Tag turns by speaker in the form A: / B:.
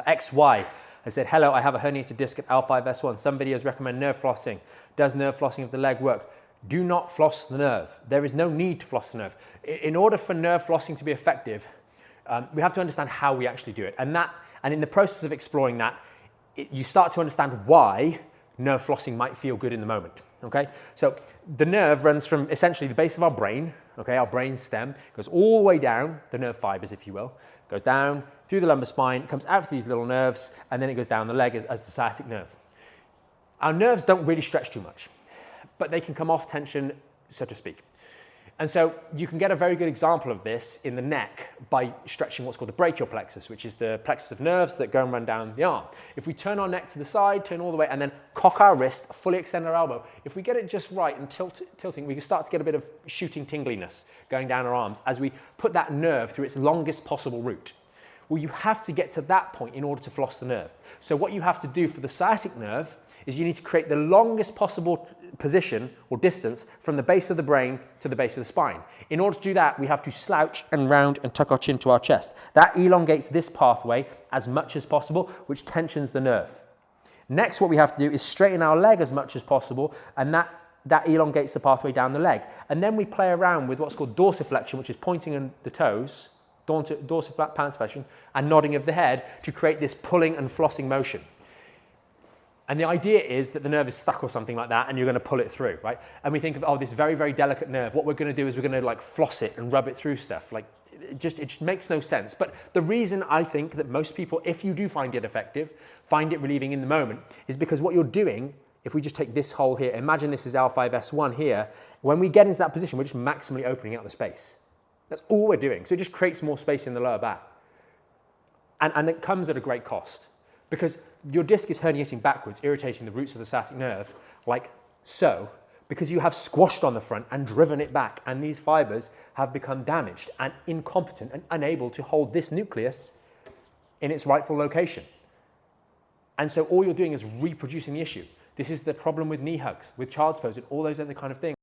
A: XY has said, hello, I have a herniated disc at L5S1. Some videos recommend nerve flossing. Does nerve flossing of the leg work? Do not floss the nerve. There is no need to floss the nerve. In order for nerve flossing to be effective, we have to understand how we actually do it. And in the process of exploring that, you start to understand why nerve flossing might feel good in the moment. Okay? So the nerve runs from essentially the base of our brain, okay, our brain stem, goes all the way down, the nerve fibers, if you will, goes down through the lumbar spine, comes out through these little nerves, and then it goes down the leg as the sciatic nerve. Our nerves don't really stretch too much, but they can come off tension, so to speak. And so you can get a very good example of this in the neck by stretching what's called the brachial plexus, which is the plexus of nerves that go and run down the arm. If we turn our neck to the side, turn all the way, and then cock our wrist, fully extend our elbow, if we get it just right and tilting, we can start to get a bit of shooting tingliness going down our arms as we put that nerve through its longest possible route. Well, you have to get to that point in order to floss the nerve. So what you have to do for the sciatic nerve is you need to create the longest possible position or distance from the base of the brain to the base of the spine. In order to do that, we have to slouch and round and tuck our chin to our chest. That elongates this pathway as much as possible, which tensions the nerve. Next, what we have to do is straighten our leg as much as possible, and that elongates the pathway down the leg. And then we play around with what's called dorsiflexion, which is pointing in the toes, dorsiflexion, and nodding of the head to create this pulling and flossing motion. And the idea is that the nerve is stuck or something like that, and you're going to pull it through, right? And we think of, oh, this very, very delicate nerve. What we're going to do is we're going to like floss it and rub it through stuff. Like, it just makes no sense. But the reason I think that most people, if you do find it effective, find it relieving in the moment, is because what you're doing, if we just take this hole here, imagine this is L5S1 here. When we get into that position, we're just maximally opening out the space. That's all we're doing. So it just creates more space in the lower back. And it comes at a great cost. Because your disc is herniating backwards, irritating the roots of the sciatic nerve, like so, because you have squashed on the front and driven it back, and these fibers have become damaged and incompetent and unable to hold this nucleus in its rightful location. And so all you're doing is reproducing the issue. This is the problem with knee hugs, with child's pose, and all those other kind of things.